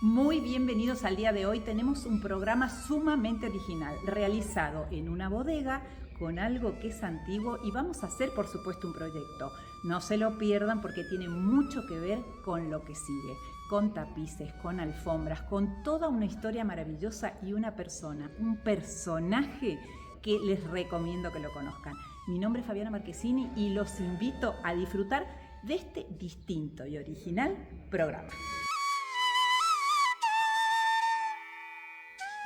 Muy bienvenidos al día de hoy. Tenemos un programa sumamente original, realizado en una bodega con algo que es antiguo y vamos a hacer, por supuesto, un proyecto. No se lo pierdan porque tiene mucho que ver con lo que sigue, con tapices, con alfombras, con toda una historia maravillosa y una persona, un personaje que les recomiendo que lo conozcan. Mi nombre es Fabiana Marchesini y los invito a disfrutar de este distinto y original programa.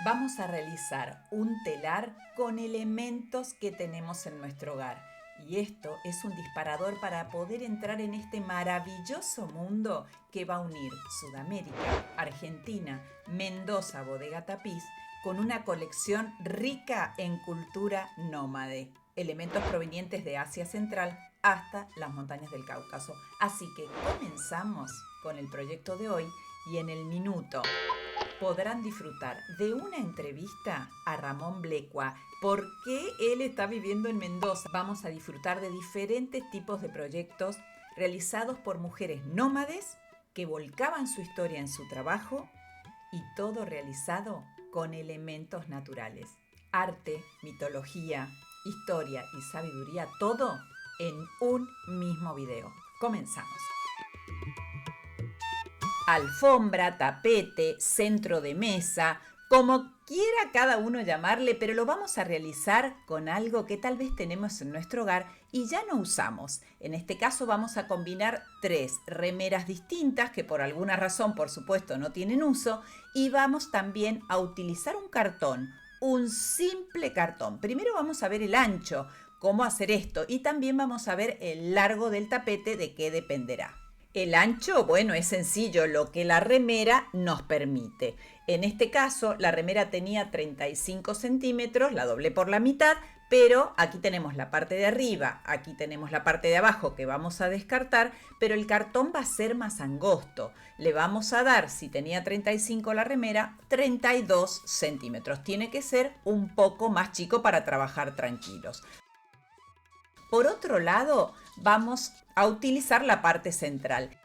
Vamos a realizar un telar con elementos que tenemos en nuestro hogar. Y esto es un disparador para poder entrar en este maravilloso mundo que va a unir Sudamérica, Argentina, Mendoza, Bodega Tapiz, con una colección rica en cultura nómade. Elementos provenientes de Asia Central hasta las montañas del Cáucaso. Así que comenzamos con el proyecto de hoy y en el minuto podrán disfrutar de una entrevista a Ramón Blecua. ¿Por qué él está viviendo en Mendoza? Vamos a disfrutar de diferentes tipos de proyectos realizados por mujeres nómades que volcaban su historia en su trabajo y todo realizado con elementos naturales. Arte, mitología, historia y sabiduría, todo en un mismo video. Comenzamos. Alfombra, tapete, centro de mesa, como quiera cada uno llamarle, pero lo vamos a realizar con algo que tal vez tenemos en nuestro hogar y ya no usamos. En este caso vamos a combinar 3 remeras distintas que por alguna razón, por supuesto, no tienen uso y vamos también a utilizar un cartón, un simple cartón. Primero vamos a ver el ancho, cómo hacer esto y también vamos a ver el largo del tapete, de qué dependerá. El ancho, bueno, es sencillo, lo que la remera nos permite. En este caso, la remera tenía 35 centímetros, la doblé por la mitad, pero aquí tenemos la parte de arriba, aquí tenemos la parte de abajo que vamos a descartar, pero el cartón va a ser más angosto. Le vamos a dar, si tenía 35 la remera, 32 centímetros. Tiene que ser un poco más chico para trabajar tranquilos. Por otro lado, vamos a utilizar la parte central.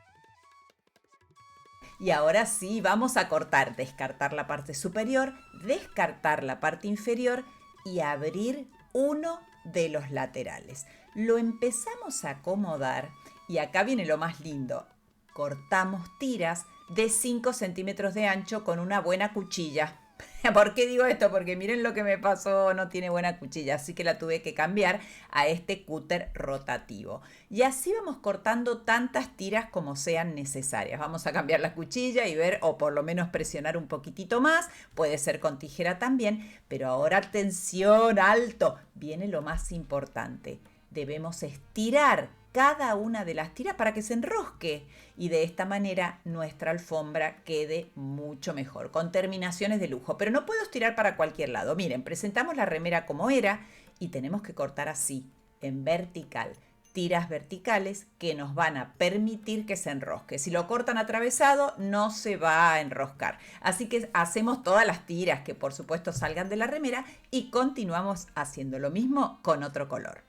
Y ahora sí, vamos a cortar, descartar la parte superior, descartar la parte inferior y abrir uno de los laterales. Lo empezamos a acomodar y acá viene lo más lindo. Cortamos tiras de 5 centímetros de ancho con una buena cuchilla. ¿Por qué digo esto? Porque miren lo que me pasó, no tiene buena cuchilla, así que la tuve que cambiar a este cúter rotativo. Y así vamos cortando tantas tiras como sean necesarias. Vamos a cambiar la cuchilla y ver, o por lo menos presionar un poquitito más, puede ser con tijera también, pero ahora atención, alto, viene lo más importante. Debemos estirar cada una de las tiras para que se enrosque y de esta manera nuestra alfombra quede mucho mejor, con terminaciones de lujo. Pero no puedo estirar para cualquier lado. Miren, presentamos la remera como era y tenemos que cortar así, en vertical. Tiras verticales que nos van a permitir que se enrosque. Si lo cortan atravesado, no se va a enroscar. Así que hacemos todas las tiras que por supuesto salgan de la remera y continuamos haciendo lo mismo con otro color.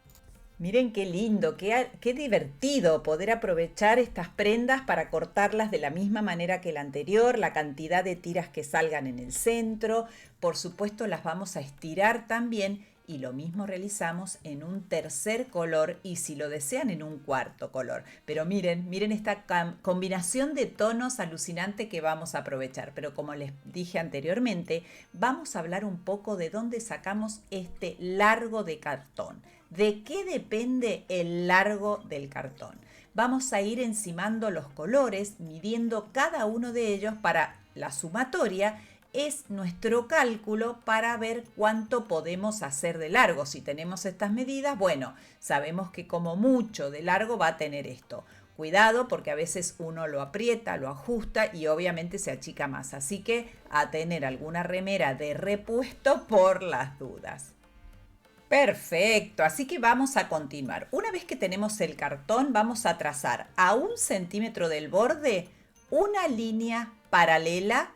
Miren qué lindo, qué divertido poder aprovechar estas prendas para cortarlas de la misma manera que la anterior, la cantidad de tiras que salgan en el centro. Por supuesto las vamos a estirar también y lo mismo realizamos en un tercer color y si lo desean en un cuarto color. Pero miren esta combinación de tonos alucinante que vamos a aprovechar. Pero como les dije anteriormente, vamos a hablar un poco de dónde sacamos este largo de cartón. ¿De qué depende el largo del cartón? Vamos a ir encimando los colores, midiendo cada uno de ellos para la sumatoria. Es nuestro cálculo para ver cuánto podemos hacer de largo. Si tenemos estas medidas, bueno, sabemos que como mucho de largo va a tener esto. Cuidado porque a veces uno lo aprieta, lo ajusta y obviamente se achica más. Así que a tener alguna remera de repuesto por las dudas. Perfecto, así que vamos a continuar. Una vez que tenemos el cartón, vamos a trazar a 1 centímetro del borde una línea paralela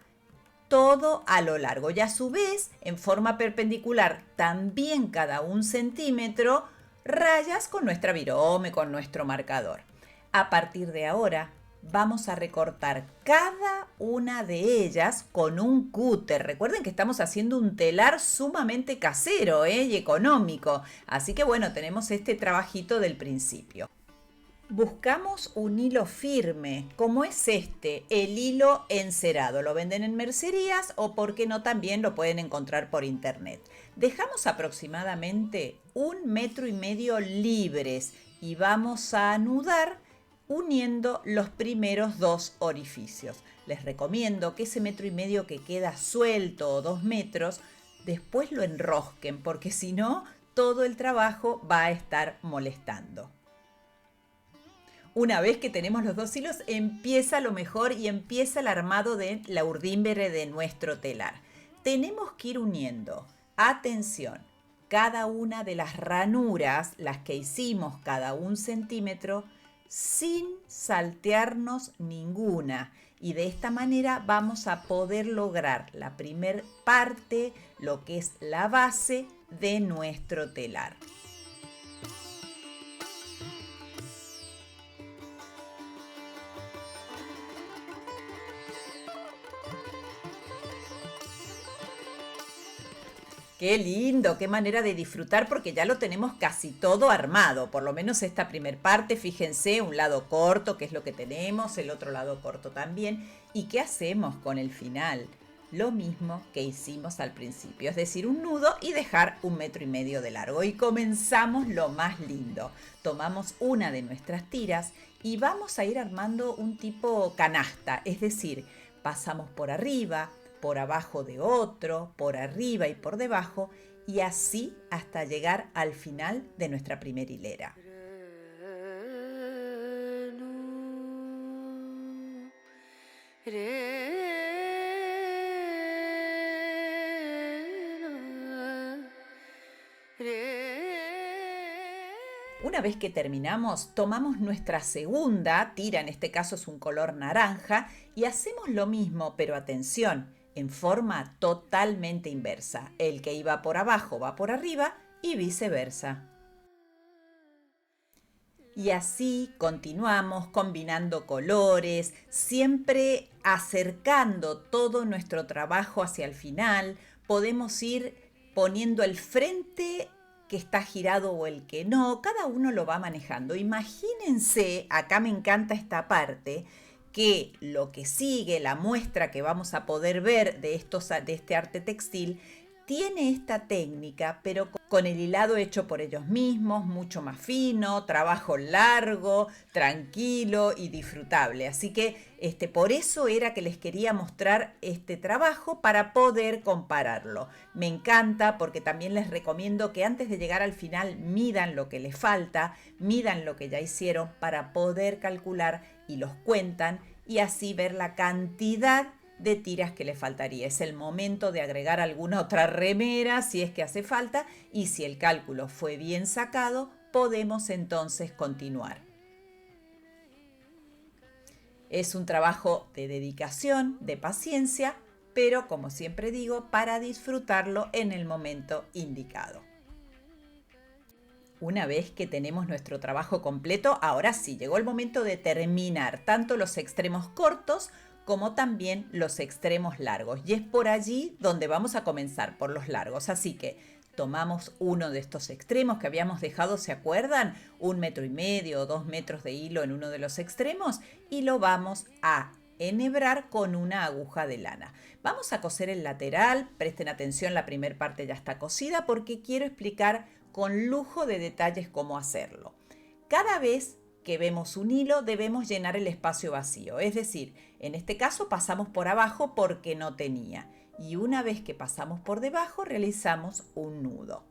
todo a lo largo. Y a su vez, en forma perpendicular, también cada 1 centímetro, rayas con nuestra virome, con nuestro marcador. A partir de ahora, vamos a recortar cada una de ellas con un cúter. Recuerden que estamos haciendo un telar sumamente casero, y económico. Así que bueno, tenemos este trabajito del principio. Buscamos un hilo firme, como es este, el hilo encerado. Lo venden en mercerías o, por qué no, también lo pueden encontrar por internet. Dejamos aproximadamente 1,5 metros libres y vamos a anudar uniendo los primeros 2 orificios. Les recomiendo que ese 1,5 metros que queda suelto o 2 metros, después lo enrosquen, porque si no, todo el trabajo va a estar molestando. Una vez que tenemos los 2 hilos, empieza lo mejor y empieza el armado de la urdimbre de nuestro telar. Tenemos que ir uniendo, atención, cada una de las ranuras, las que hicimos cada 1 centímetro, sin saltearnos ninguna. Y de esta manera vamos a poder lograr la primer parte, lo que es la base de nuestro telar. Qué lindo, qué manera de disfrutar, porque ya lo tenemos casi todo armado, por lo menos esta primer parte. Fíjense, un lado corto, que es lo que tenemos, el otro lado corto también. ¿Y qué hacemos con el final? Lo mismo que hicimos al principio, es decir, un nudo y dejar 1,5 metros de largo. Y comenzamos lo más lindo. Tomamos una de nuestras tiras y vamos a ir armando un tipo canasta, es decir, pasamos por arriba, por abajo de otro, por arriba y por debajo, y así hasta llegar al final de nuestra primera hilera. Una vez que terminamos, tomamos nuestra segunda tira, en este caso es un color naranja, y hacemos lo mismo, pero atención, en forma totalmente inversa. El que iba por abajo va por arriba y viceversa. Y así continuamos combinando colores, siempre acercando todo nuestro trabajo hacia el final. Podemos ir poniendo el frente que está girado o el que no, cada uno lo va manejando. Imagínense, acá me encanta esta parte, que lo que sigue, la muestra que vamos a poder ver de este arte textil, tiene esta técnica, pero con el hilado hecho por ellos mismos, mucho más fino, trabajo largo, tranquilo y disfrutable. Así que por eso era que les quería mostrar este trabajo para poder compararlo. Me encanta, porque también les recomiendo que antes de llegar al final midan lo que les falta, midan lo que ya hicieron para poder calcular, y los cuentan, y así ver la cantidad de tiras que le faltaría. Es el momento de agregar alguna otra remera si es que hace falta, y si el cálculo fue bien sacado, podemos entonces continuar. Es un trabajo de dedicación, de paciencia, pero como siempre digo, para disfrutarlo en el momento indicado. Una vez que tenemos nuestro trabajo completo, ahora sí, llegó el momento de terminar tanto los extremos cortos como también los extremos largos. Y es por allí donde vamos a comenzar, por los largos. Así que tomamos uno de estos extremos que habíamos dejado, ¿se acuerdan? 1,5 metros o 2 metros de hilo en uno de los extremos, y lo vamos a enhebrar con una aguja de lana. Vamos a coser el lateral. Presten atención, la primera parte ya está cosida, porque quiero explicar con lujo de detalles cómo hacerlo. Cada vez que vemos un hilo debemos llenar el espacio vacío, es decir, en este caso pasamos por abajo porque no tenía, y una vez que pasamos por debajo realizamos un nudo.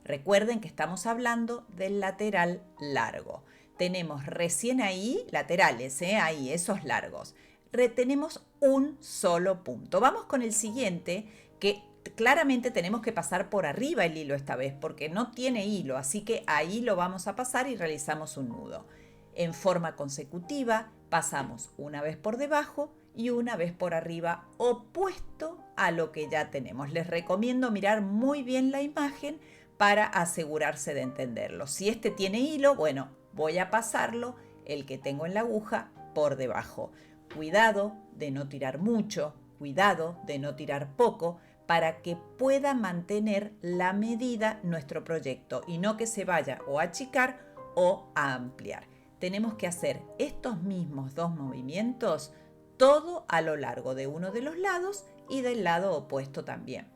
Recuerden que estamos hablando del lateral largo. Tenemos recién ahí laterales, ahí esos largos. Retenemos un solo punto. Vamos con el siguiente, que claramente tenemos que pasar por arriba el hilo esta vez porque no tiene hilo, así que ahí lo vamos a pasar y realizamos un nudo. En forma consecutiva pasamos una vez por debajo y una vez por arriba, opuesto a lo que ya tenemos. Les recomiendo mirar muy bien la imagen para asegurarse de entenderlo. Si este tiene hilo, bueno, voy a pasarlo el que tengo en la aguja por debajo. Cuidado de no tirar mucho, cuidado de no tirar poco, para que pueda mantener la medida nuestro proyecto y no que se vaya o a achicar o a ampliar. Tenemos que hacer estos mismos 2 movimientos todo a lo largo de uno de los lados y del lado opuesto también.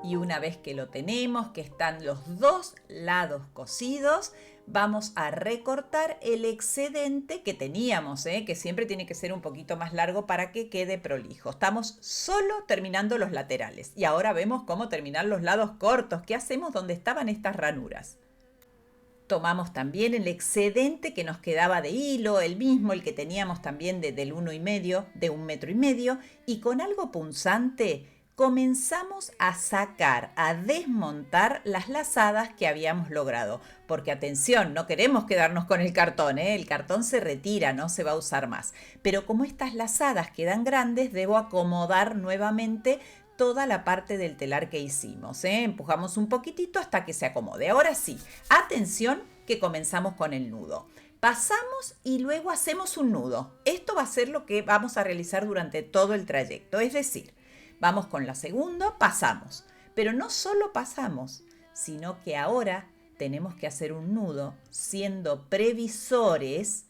Y una vez que lo tenemos, que están los 2 lados cosidos, vamos a recortar el excedente que teníamos, que siempre tiene que ser un poquito más largo para que quede prolijo. Estamos solo terminando los laterales y ahora vemos cómo terminar los lados cortos. ¿Qué hacemos donde estaban estas ranuras? Tomamos también el excedente que nos quedaba de hilo, el mismo, el que teníamos también del 1,5, de 1,5 metros, y con algo punzante comenzamos a sacar, a desmontar las lazadas que habíamos logrado. Porque atención, no queremos quedarnos con el cartón, el cartón se retira, no se va a usar más. Pero como estas lazadas quedan grandes, debo acomodar nuevamente toda la parte del telar que hicimos. Empujamos un poquitito hasta que se acomode. Ahora sí, atención que comenzamos con el nudo. Pasamos y luego hacemos un nudo. Esto va a ser lo que vamos a realizar durante todo el trayecto, es decir, vamos con la segunda, pasamos. Pero no solo pasamos, sino que ahora tenemos que hacer un nudo siendo previsores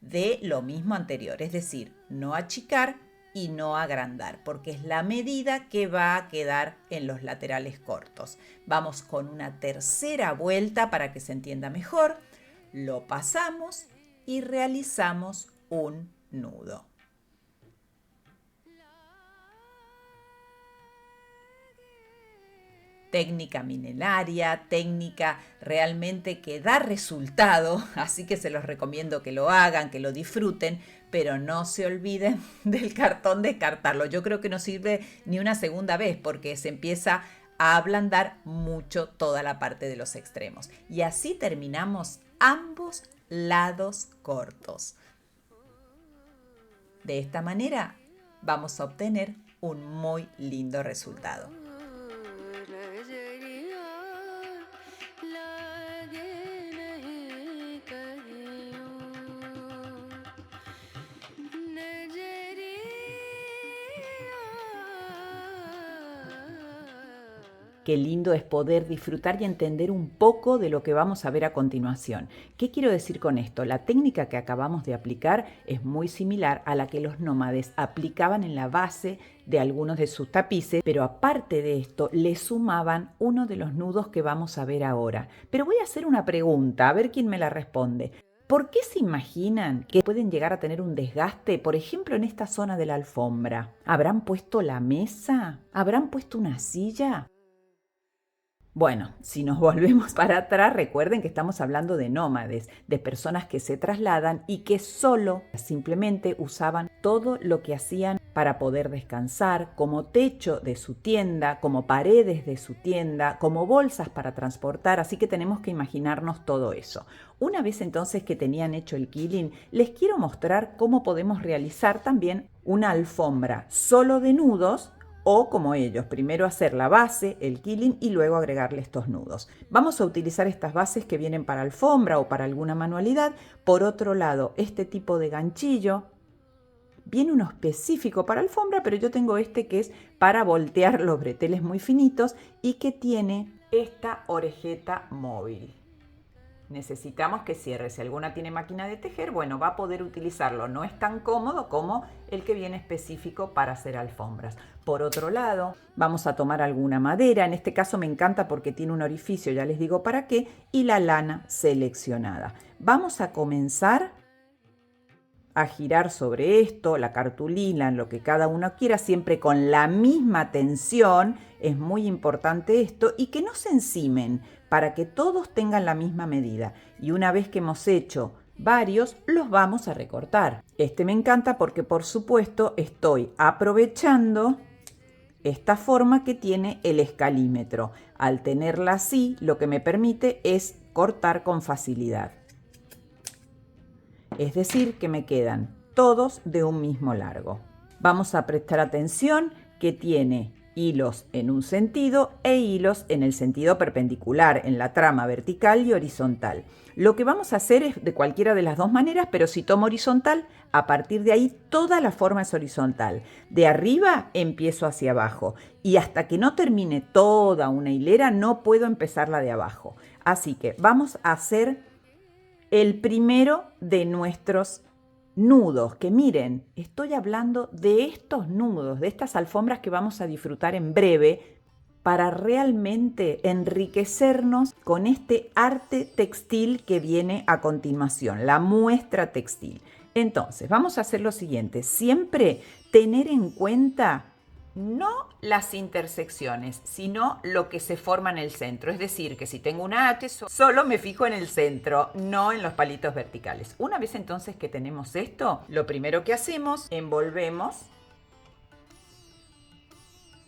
de lo mismo anterior. Es decir, no achicar y no agrandar, porque es la medida que va a quedar en los laterales cortos. Vamos con una tercera vuelta para que se entienda mejor. Lo pasamos y realizamos un nudo. Técnica milenaria, técnica realmente que da resultado, así que se los recomiendo que lo hagan, que lo disfruten, pero no se olviden del cartón descartarlo. Yo creo que no sirve ni una segunda vez porque se empieza a ablandar mucho toda la parte de los extremos. Y así terminamos ambos lados cortos. De esta manera vamos a obtener un muy lindo resultado. Qué lindo es poder disfrutar y entender un poco de lo que vamos a ver a continuación. ¿Qué quiero decir con esto? La técnica que acabamos de aplicar es muy similar a la que los nómades aplicaban en la base de algunos de sus tapices, pero aparte de esto le sumaban uno de los nudos que vamos a ver ahora. Pero voy a hacer una pregunta, a ver quién me la responde. ¿Por qué se imaginan que pueden llegar a tener un desgaste, por ejemplo, en esta zona de la alfombra? ¿Habrán puesto la mesa? ¿Habrán puesto una silla? Bueno, si nos volvemos para atrás, recuerden que estamos hablando de nómades, de personas que se trasladan y que solo, simplemente usaban todo lo que hacían para poder descansar, como techo de su tienda, como paredes de su tienda, como bolsas para transportar, así que tenemos que imaginarnos todo eso. Una vez entonces que tenían hecho el quilín, les quiero mostrar cómo podemos realizar también una alfombra solo de nudos, o como ellos, primero hacer la base, el quilín y luego agregarle estos nudos. Vamos a utilizar estas bases que vienen para alfombra o para alguna manualidad. Por otro lado, este tipo de ganchillo, viene uno específico para alfombra, pero yo tengo este que es para voltear los breteles muy finitos y que tiene esta orejeta móvil. Necesitamos que cierre. Si alguna tiene máquina de tejer, bueno, va a poder utilizarlo. No es tan cómodo como el que viene específico para hacer alfombras. Por otro lado, vamos a tomar alguna madera. En este caso me encanta porque tiene un orificio, ya les digo para qué, y la lana seleccionada. Vamos a comenzar a girar sobre esto, la cartulina, lo que cada uno quiera, siempre con la misma tensión. Es muy importante esto y que no se encimen para que todos tengan la misma medida. Y una vez que hemos hecho varios, los vamos a recortar. Este me encanta porque, por supuesto, estoy aprovechando esta forma que tiene el escalímetro. Al tenerla así, lo que me permite es cortar con facilidad. Es decir, que me quedan todos de un mismo largo. Vamos a prestar atención que tiene hilos en un sentido e hilos en el sentido perpendicular, en la trama vertical y horizontal. Lo que vamos a hacer es de cualquiera de las dos maneras, pero si tomo horizontal, a partir de ahí toda la forma es horizontal. De arriba empiezo hacia abajo y hasta que no termine toda una hilera no puedo empezar la de abajo. Así que vamos a hacer el primero de nuestros nudos, que miren, estoy hablando de estos nudos, de estas alfombras que vamos a disfrutar en breve para realmente enriquecernos con este arte textil que viene a continuación, la muestra textil. Entonces, vamos a hacer lo siguiente, siempre tener en cuenta no las intersecciones, sino lo que se forma en el centro. Es decir, que si tengo una H, solo me fijo en el centro, no en los palitos verticales. Una vez entonces que tenemos esto, lo primero que hacemos, envolvemos,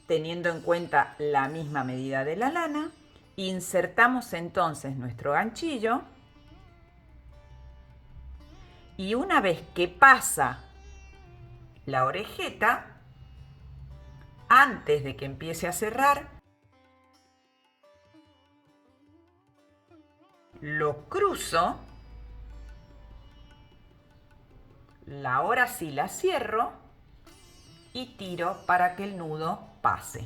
teniendo en cuenta la misma medida de la lana, insertamos entonces nuestro ganchillo y una vez que pasa la orejeta, antes de que empiece a cerrar, lo cruzo, ahora sí la cierro y tiro para que el nudo pase.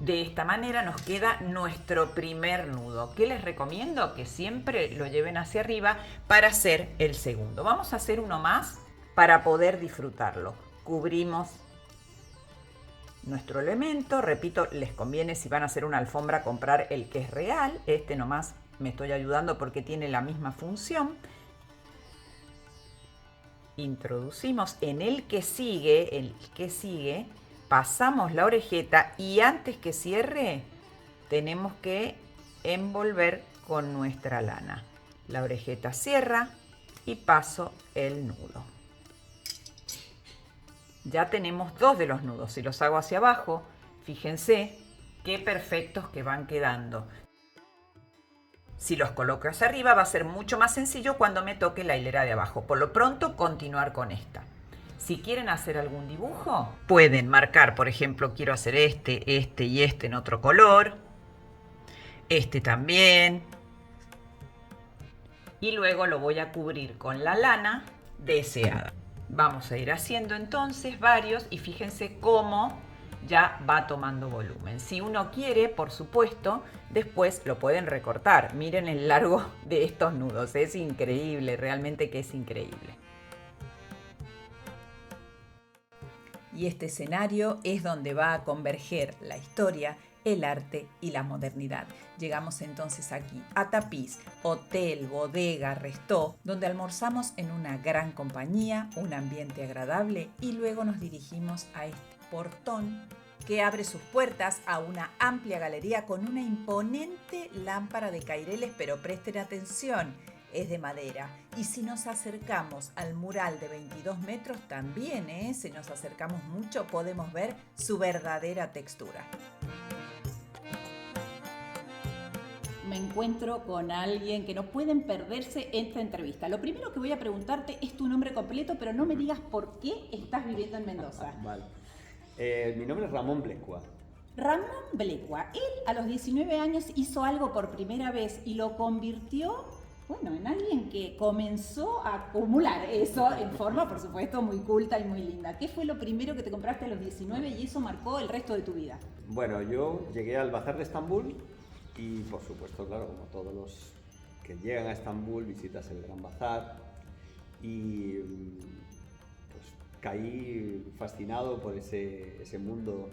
De esta manera nos queda nuestro primer nudo, que les recomiendo que siempre lo lleven hacia arriba para hacer el segundo. Vamos a hacer uno más para poder disfrutarlo. Cubrimos nuestro elemento, repito, les conviene si van a hacer una alfombra comprar el que es real, este nomás me estoy ayudando porque tiene la misma función. Introducimos en el que sigue, pasamos la orejeta y antes que cierre tenemos que envolver con nuestra lana. La orejeta cierra y paso el nudo. Ya tenemos dos de los nudos. Si los hago hacia abajo, fíjense qué perfectos que van quedando. Si los coloco hacia arriba va a ser mucho más sencillo cuando me toque la hilera de abajo. Por lo pronto, continuar con esta. Si quieren hacer algún dibujo, pueden marcar, por ejemplo, quiero hacer este y este en otro color. Este también. Y luego lo voy a cubrir con la lana deseada. Vamos a ir haciendo entonces varios y fíjense cómo ya va tomando volumen. Si uno quiere, por supuesto, después lo pueden recortar. Miren el largo de estos nudos, es increíble, realmente que es increíble. Y este escenario es donde va a converger la historia, el arte y la modernidad. Llegamos entonces aquí a Tapiz, hotel, bodega, restó, donde almorzamos en una gran compañía, un ambiente agradable y luego nos dirigimos a este portón que abre sus puertas a una amplia galería con una imponente lámpara de caireles, pero presten atención, es de madera. Y si nos acercamos al mural de 22 metros también, si nos acercamos mucho podemos ver su verdadera textura. Me encuentro con alguien que no pueden perderse esta entrevista. Lo primero que voy a preguntarte es tu nombre completo, pero no me digas por qué estás viviendo en Mendoza. Vale. Mi nombre es Ramón Blecua. Ramón Blecua, él a los 19 años hizo algo por primera vez y lo convirtió, bueno, en alguien que comenzó a acumular eso en forma, por supuesto, muy culta y muy linda. ¿Qué fue lo primero que te compraste a los 19 y eso marcó el resto de tu vida? Bueno, yo llegué al Bazar de Estambul y, por supuesto, claro, como todos los que llegan a Estambul, visitas el Gran Bazar y pues caí fascinado por ese mundo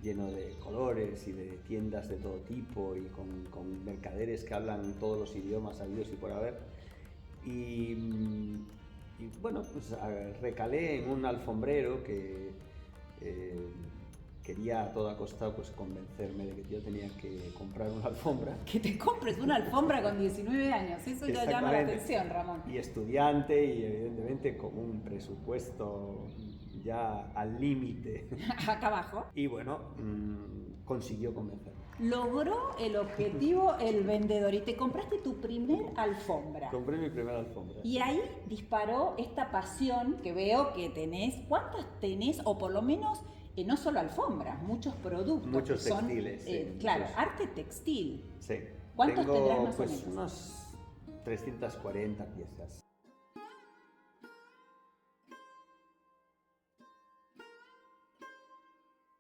lleno de colores y de tiendas de todo tipo y con mercaderes que hablan todos los idiomas habidos y por haber. Y bueno, pues recalé en un alfombrero que quería a toda costa pues convencerme de que yo tenía que comprar una alfombra. Que te compres una alfombra con 19 años, eso ya llama la atención, Ramón. Y estudiante y evidentemente con un presupuesto ya al límite. Acá abajo. Y bueno, consiguió convencerme. Logró el objetivo el vendedor y te compraste tu primer alfombra. Compré mi primera alfombra. Y ahí disparó esta pasión que veo que tenés. ¿Cuántas tenés? O por lo menos, no solo alfombras, muchos productos. Muchos que son, textiles. Sí, claro, muchos. arte textil. Sí. ¿Cuántos Tengo, tendrás más pues, o menos? unos 340 piezas.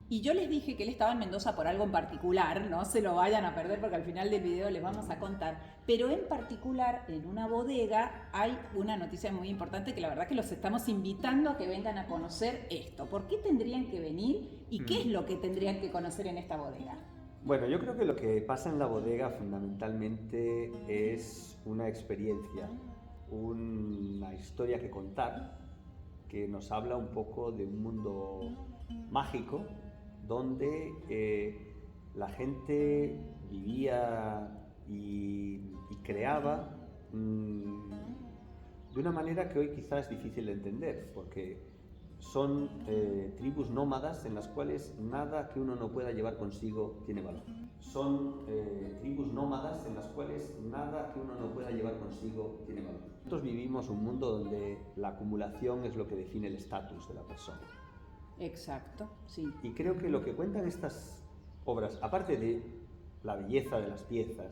Y yo les dije que él estaba en Mendoza por algo en particular, no se lo vayan a perder porque al final del video les vamos a contar, pero en particular en una bodega hay una noticia muy importante que la verdad que los estamos invitando a que vengan a conocer esto. ¿Por qué tendrían que venir y qué es lo que tendrían que conocer en esta bodega? Bueno, yo creo que lo que pasa en la bodega fundamentalmente es una experiencia, una historia que contar, que nos habla un poco de un mundo mágico, donde la gente vivía y creaba de una manera que hoy quizás es difícil de entender, porque son tribus nómadas en las cuales nada que uno no pueda llevar consigo tiene valor. Son tribus nómadas en las cuales nada que uno no pueda llevar consigo tiene valor. Nosotros vivimos un mundo donde la acumulación es lo que define el estatus de la persona. Exacto, sí. Y creo que lo que cuentan estas obras, aparte de la belleza de las piezas,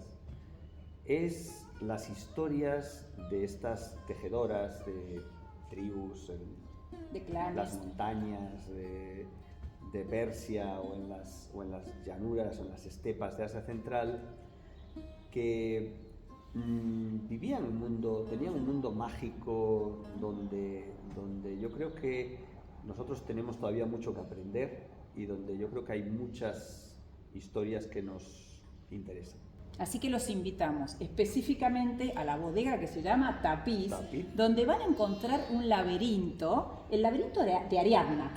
es las historias de estas tejedoras de tribus de clanes, las montañas de Persia o en las llanuras o en las estepas de Asia Central, que vivían tenían un mundo mágico donde yo creo que nosotros tenemos todavía mucho que aprender y donde yo creo que hay muchas historias que nos interesan. Así que los invitamos específicamente a la bodega que se llama Tapiz, donde van a encontrar un laberinto, el laberinto de Ariadna.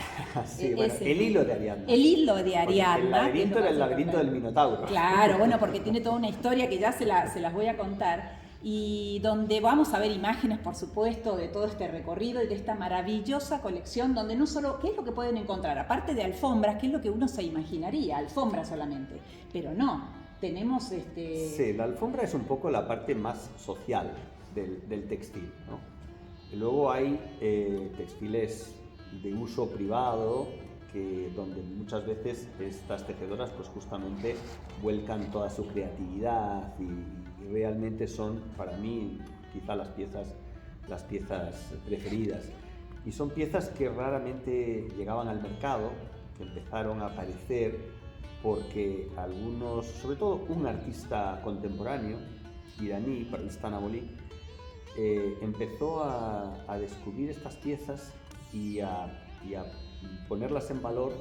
Sí, bueno, el hilo de Ariadna. El hilo de Ariadna. El laberinto era el laberinto del Minotauro. Claro, bueno, porque tiene toda una historia que ya se las voy a contar. Y donde vamos a ver imágenes, por supuesto, de todo este recorrido y de esta maravillosa colección, donde no solo, ¿qué es lo que pueden encontrar? Aparte de alfombras, ¿qué es lo que uno se imaginaría? Alfombras solamente, pero no, tenemos Sí, la alfombra es un poco la parte más social del textil, ¿no? Y luego hay textiles de uso privado, donde muchas veces estas tejedoras pues justamente vuelcan toda su creatividad y realmente son para mí quizá las piezas preferidas, y son piezas que raramente llegaban al mercado, que empezaron a aparecer porque algunos, sobre todo un artista contemporáneo iraní, Parvistán Aboli, empezó a descubrir estas piezas y a ponerlas en valor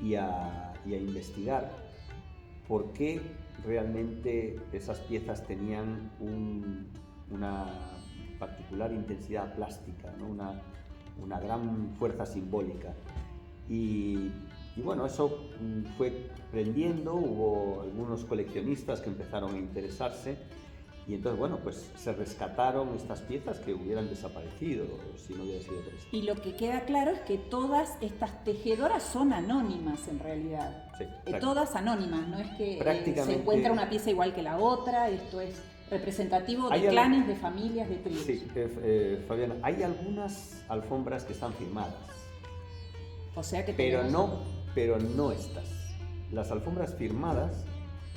y a investigar por qué realmente esas piezas tenían una particular intensidad plástica, ¿no? una gran fuerza simbólica. Y bueno, eso fue prendiendo, hubo algunos coleccionistas que empezaron a interesarse y entonces, bueno, pues se rescataron estas piezas que hubieran desaparecido si no hubiera sido por esto. Y lo que queda claro es que todas estas tejedoras son anónimas en realidad. Sí, todas anónimas, no es que prácticamente... se encuentra una pieza igual que la otra, esto es representativo de clanes, de familias, de tribus. Sí, Fabiana, hay algunas alfombras que están firmadas. O sea que pero no estas. Las alfombras firmadas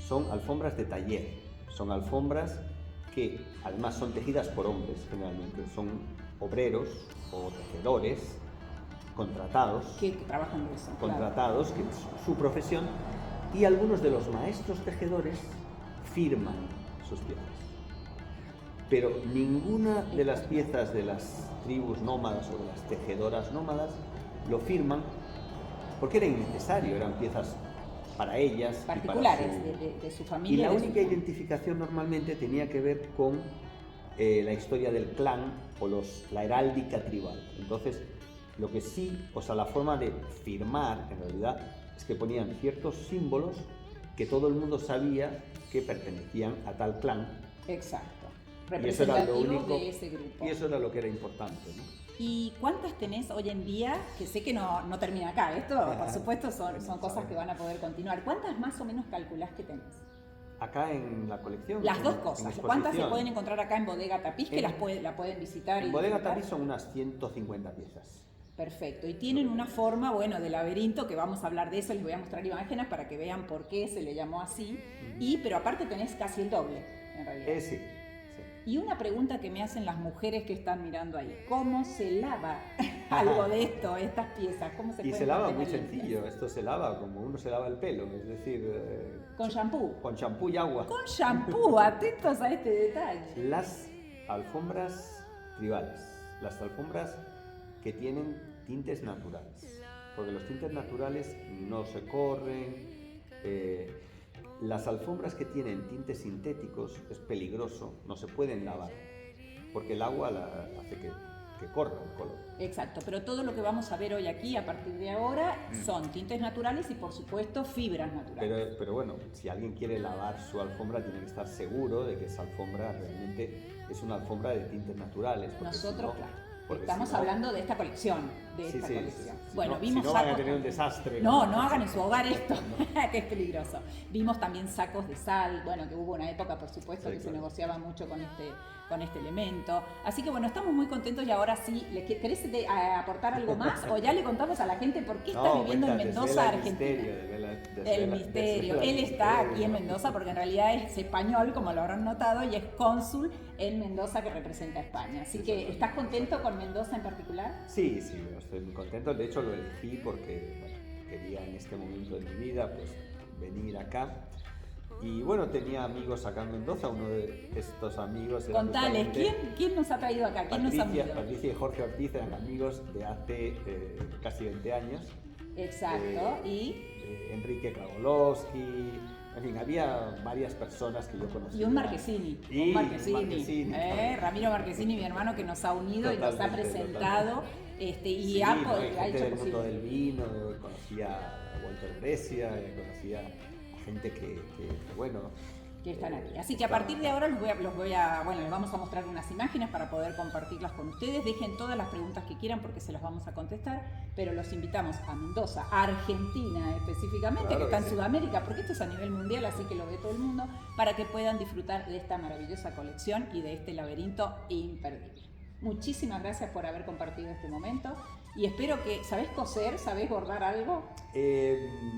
son alfombras de taller, son alfombras que además son tejidas por hombres generalmente, son obreros o tejedores contratados, que trabajan de eso, contratados, que es su profesión, y algunos de los maestros tejedores firman sus piezas. Pero ninguna de las piezas de las tribus nómadas o de las tejedoras nómadas lo firman porque era innecesario, eran piezas para ellas particulares y para de su familia. Y la única identificación normalmente tenía que ver con la historia del clan o la heráldica tribal. Entonces, lo que sí, o sea, la forma de firmar en realidad es que ponían ciertos símbolos que todo el mundo sabía que pertenecían a tal clan. Exacto. Y eso era lo único, de ese grupo. Y eso era lo que era importante, ¿no? ¿Y cuántas tenés hoy en día? Que sé que no termina acá. Esto, por supuesto, son cosas que van a poder continuar. ¿Cuántas más o menos calculás que tenés? Acá en la colección. Las dos cosas. ¿Cuántas se pueden encontrar acá en Bodega Tapiz que la pueden visitar? En Bodega Tapiz son unas 150 piezas. Perfecto. Y tienen una forma, bueno, de laberinto, que vamos a hablar de eso, les voy a mostrar imágenes para que vean por qué se le llamó así. Pero aparte tenés casi el doble, en realidad. Sí. Y una pregunta que me hacen las mujeres que están mirando ahí: ¿cómo se lava algo de esto, estas piezas? ¿Cómo se y se lava muy sencillo, esto se lava como uno se lava el pelo, es decir... ¿Con shampoo? Con shampoo y agua. Con shampoo, atentos a este detalle. Las alfombras tribales, las alfombras que tienen tintes naturales, porque los tintes naturales no se corren. Las alfombras que tienen tintes sintéticos es peligroso, no se pueden lavar, porque el agua hace que corra el color. Exacto, pero todo lo que vamos a ver hoy aquí, a partir de ahora, son tintes naturales y, por supuesto, fibras naturales. Pero bueno, si alguien quiere lavar su alfombra, tiene que estar seguro de que esa alfombra realmente es una alfombra de tintes naturales. Nosotros, claro. Estamos hablando de esta colección, Bueno, vimos no sacos. Van a tener un desastre. No hagan en su hogar esto, que es peligroso. Vimos también sacos de sal, bueno, que hubo una época, por supuesto, que se negociaba mucho con este elemento. Así que bueno, estamos muy contentos y ahora sí, ¿querés aportar algo más? O ya le contamos a la gente por qué está viviendo en Mendoza, Argentina. El misterio. Él está aquí en Mendoza porque en realidad es español, como lo habrán notado, y es cónsul en Mendoza, que representa a España. Así que, ¿estás contento con Mendoza en particular? Sí, estoy muy contento. De hecho, lo elegí porque quería en este momento de mi vida pues venir acá. Y bueno, tenía amigos acá en Mendoza. Uno de estos amigos era... Contales, ¿quién nos ha traído acá? ¿Quién nos ha traído? Patricia y Jorge Ortiz eran amigos de hace casi 20 años. Exacto, Enrique Kragolowski, en fin, había varias personas que yo conocía. Y un Marchesini. Ramiro Marchesini, mi hermano, que nos ha unido. Totalmente, y nos ha presentado. Ha hecho del mundo del vino, conocía a Walter Brescia, conocía a gente que están aquí. Así que a partir de ahora les vamos a mostrar unas imágenes para poder compartirlas con ustedes. Dejen todas las preguntas que quieran porque se las vamos a contestar, pero los invitamos a Mendoza, Argentina específicamente, que está en Sudamérica, porque esto es a nivel mundial, así que lo ve todo el mundo, para que puedan disfrutar de esta maravillosa colección y de este laberinto imperdible. Muchísimas gracias por haber compartido este momento y espero que... ¿Sabés coser? ¿Sabés bordar algo?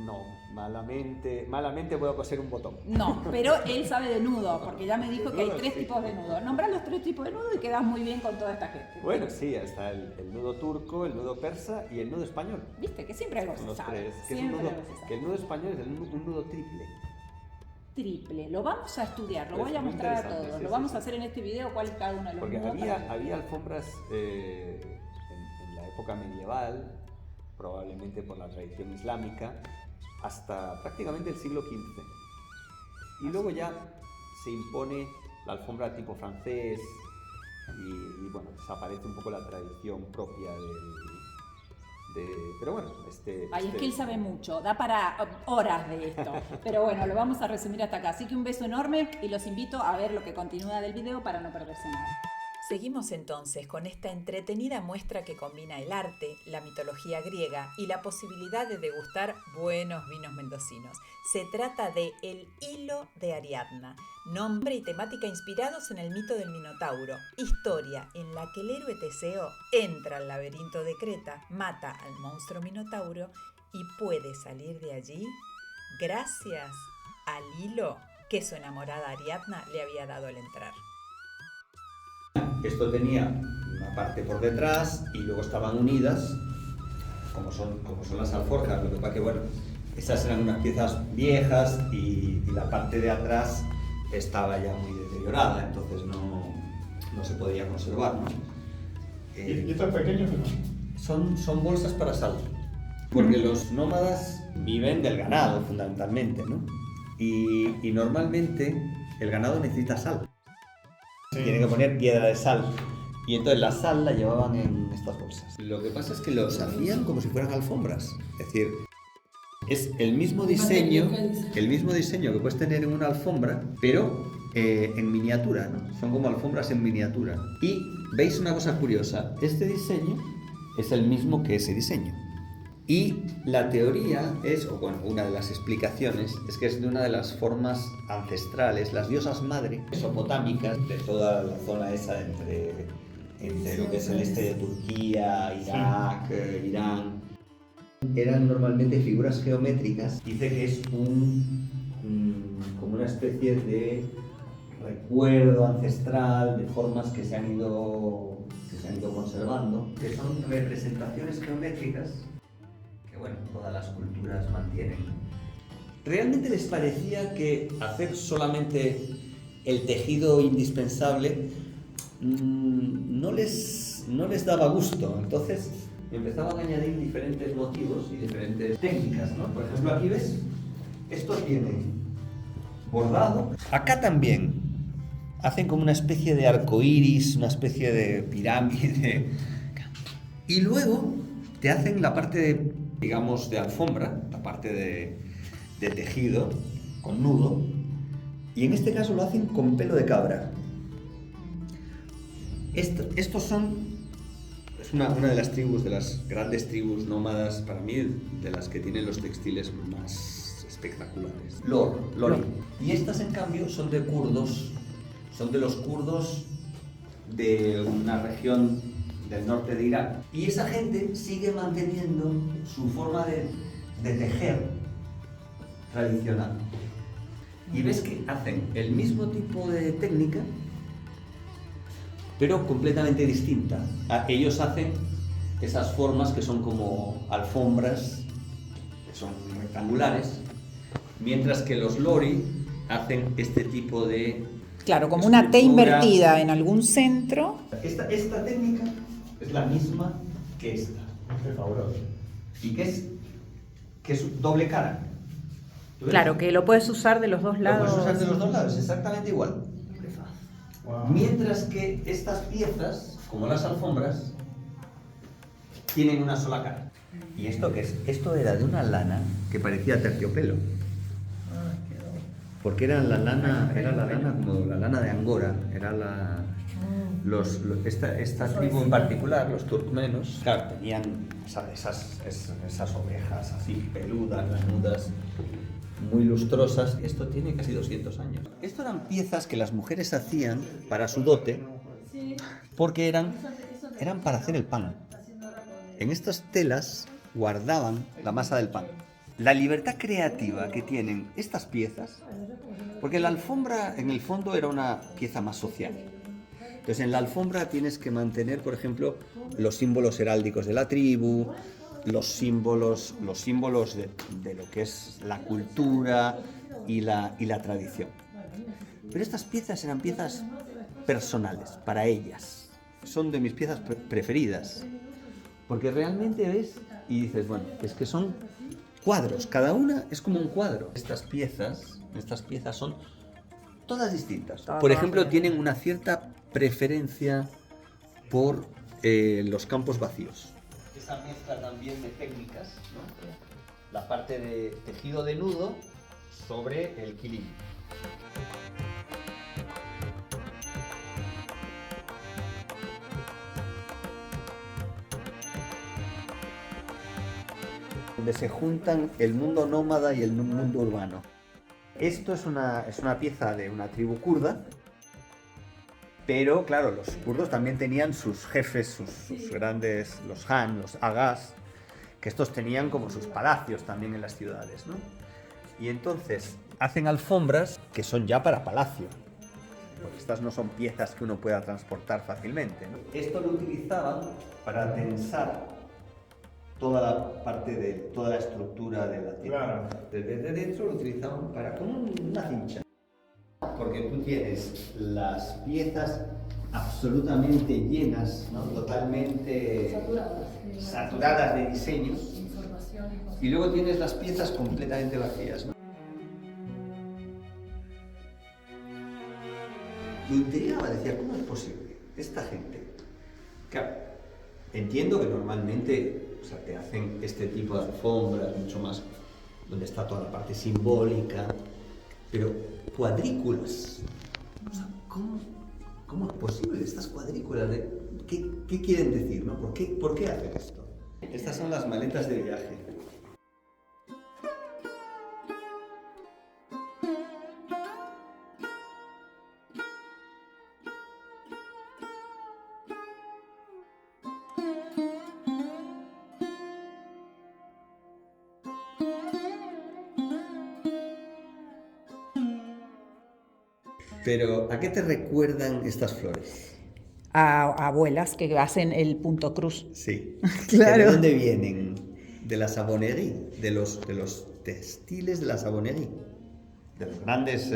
No, malamente puedo coser un botón. No, pero él sabe de nudo, porque ya me dijo que hay 3 tipos de nudo. Nombrá los 3 tipos de nudo y quedas muy bien con toda esta gente. Bueno, sí, está el nudo turco, el nudo persa y el nudo español. Viste, que siempre algo se sabe. Que el nudo español es un nudo triple. Lo vamos a estudiar, lo voy a mostrar a todos. Lo vamos a hacer en este video, cuál es cada uno de los nudos. Porque había alfombras en la época medieval, probablemente por la tradición islámica, hasta prácticamente el siglo XV. Y luego ya se impone la alfombra tipo francés y bueno, desaparece un poco la tradición propia pero bueno, es que él sabe mucho, da para horas de esto, pero bueno, lo vamos a resumir hasta acá. Así que un beso enorme y los invito a ver lo que continúa del video para no perderse nada. Seguimos entonces con esta entretenida muestra que combina el arte, la mitología griega y la posibilidad de degustar buenos vinos mendocinos. Se trata de El Hilo de Ariadna, nombre y temática inspirados en el mito del Minotauro, historia en la que el héroe Teseo entra al laberinto de Creta, mata al monstruo Minotauro y puede salir de allí gracias al hilo que su enamorada Ariadna le había dado al entrar. Esto tenía una parte por detrás y luego estaban unidas, como son las alforjas. Lo que pasa que, bueno, esas eran unas piezas viejas y la parte de atrás estaba ya muy deteriorada, entonces no se podía conservar, ¿no? ¿Y estos pequeños no? Son bolsas para sal, porque los nómadas viven del ganado fundamentalmente, ¿no? Y normalmente el ganado necesita sal. Sí. Tiene que poner piedra de sal. Y entonces la sal la llevaban en estas bolsas. Lo que pasa es que los hacían como si fueran alfombras. Es decir, es el mismo diseño que puedes tener en una alfombra, pero en miniatura, ¿no? Son como alfombras en miniatura. Y veis una cosa curiosa, este diseño es el mismo que ese diseño. Y la teoría es, o bueno, una de las explicaciones, es que es de una de las formas ancestrales, las diosas madre mesopotámicas de toda la zona esa entre lo que es el este de Turquía, Irak, Irán. Eran normalmente figuras geométricas. Dice que es como una especie de recuerdo ancestral de formas que se han ido conservando, que son representaciones geométricas que, bueno, todas las culturas mantienen. Realmente les parecía que hacer solamente el tejido indispensable no les daba gusto, entonces empezaban a añadir diferentes motivos y diferentes técnicas, ¿no? Por ejemplo, aquí ves, esto tiene bordado. Acá también hacen como una especie de arco iris, una especie de pirámide. Y luego te hacen la parte de, digamos, de alfombra, la parte de tejido con nudo. Y en este caso lo hacen con pelo de cabra. Estos son... Es una de las tribus, de las grandes tribus nómadas, para mí, de las que tienen los textiles más espectaculares. Lori. Y estas, en cambio, son de kurdos. Son de los kurdos de una región del norte de Irak. Y esa gente sigue manteniendo su forma de tejer tradicional. Y ves que hacen el mismo tipo de técnica, pero completamente distinta. Ellos hacen esas formas que son como alfombras, que son rectangulares, mientras que los Lori hacen este tipo de... Claro, como una T invertida en algún centro. Esta técnica es la misma que esta. Qué fabuloso. Y que es doble cara. Claro, que lo puedes usar de los dos lados. Lo puedes usar de los dos lados, exactamente igual. Wow. Mientras que estas piezas, como las alfombras, tienen una sola cara. ¿Y esto qué es? Esto era de una lana que parecía terciopelo. Porque era la lana como la lana de Angora, era esta tribu en particular, los turkmenos, claro, tenían esas ovejas así peludas, lanudas, muy lustrosas. Esto tiene casi 200 años. Esto eran piezas que las mujeres hacían para su dote, porque eran para hacer el pan. En estas telas guardaban la masa del pan. La libertad creativa que tienen estas piezas, porque la alfombra en el fondo era una pieza más social. Entonces en la alfombra tienes que mantener, por ejemplo, los símbolos heráldicos de la tribu, los símbolos de lo que es la cultura y la tradición. Pero estas piezas eran piezas personales, para ellas. Son de mis piezas preferidas, porque realmente ves y dices, bueno, es que son cuadros, cada una es como un cuadro. Estas piezas son todas distintas. Por ejemplo, tienen una cierta preferencia por los campos vacíos. Esa mezcla también de técnicas, ¿no? La parte de tejido de nudo sobre el quilín. Donde se juntan el mundo nómada y el mundo urbano. Esto es una pieza de una tribu kurda, pero claro, los kurdos también tenían sus jefes, sus grandes, los han, los agás, que estos tenían como sus palacios también en las ciudades, ¿no? Y entonces hacen alfombras que son ya para palacio, porque estas no son piezas que uno pueda transportar fácilmente, ¿no? Esto lo utilizaban para tensar toda la parte de toda la estructura de la tienda. Claro. Desde dentro lo utilizaban para como una cincha. Porque tú tienes las piezas absolutamente llenas, ¿no? Totalmente saturadas de diseños, y luego tienes las piezas completamente vacías, ¿no? Me intrigaba, decía, ¿cómo es posible? Esta gente, claro, entiendo que normalmente, o sea, te hacen este tipo de alfombras mucho más, donde está toda la parte simbólica, pero cuadrículas O sea, ¿cómo es posible estas cuadrículas? ¿Qué quieren decir, no? ¿Por qué hacen esto? Estas son las maletas de viaje. Pero, ¿a qué te recuerdan estas flores? A abuelas que hacen el punto cruz. Sí. Claro. ¿De dónde vienen? De la Savonnerie, de los textiles de la Savonnerie, de los grandes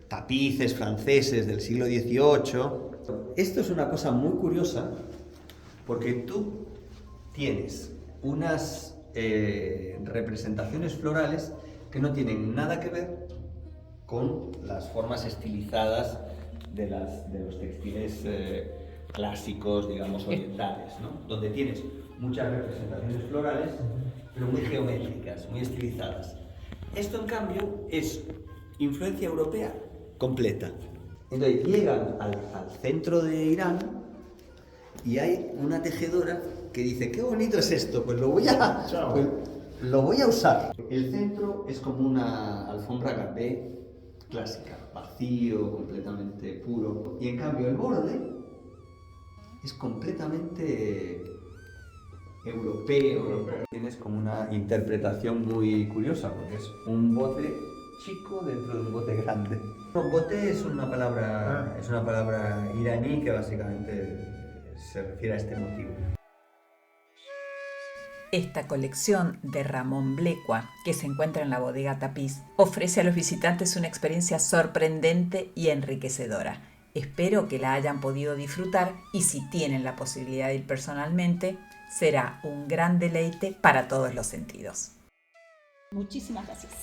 tapices franceses del siglo XVIII. Esto es una cosa muy curiosa porque tú tienes unas representaciones florales que no tienen nada que ver con las formas estilizadas de los textiles clásicos, digamos, orientales, ¿no? Donde tienes muchas representaciones florales, pero muy geométricas, muy estilizadas. Esto, en cambio, es influencia europea completa. Entonces llegan al centro de Irán y hay una tejedora que dice, qué bonito es esto, pues lo voy a usar. El centro es como una alfombra garbé clásica, vacío, completamente puro. Y en cambio el borde es completamente europeo. Tienes como una interpretación muy curiosa, porque es un bote chico dentro de un bote grande. Bote es una palabra iraní que básicamente se refiere a este motivo. Esta colección de Ramón Blecua, que se encuentra en la bodega Tapiz, ofrece a los visitantes una experiencia sorprendente y enriquecedora. Espero que la hayan podido disfrutar y si tienen la posibilidad de ir personalmente, será un gran deleite para todos los sentidos. Muchísimas gracias.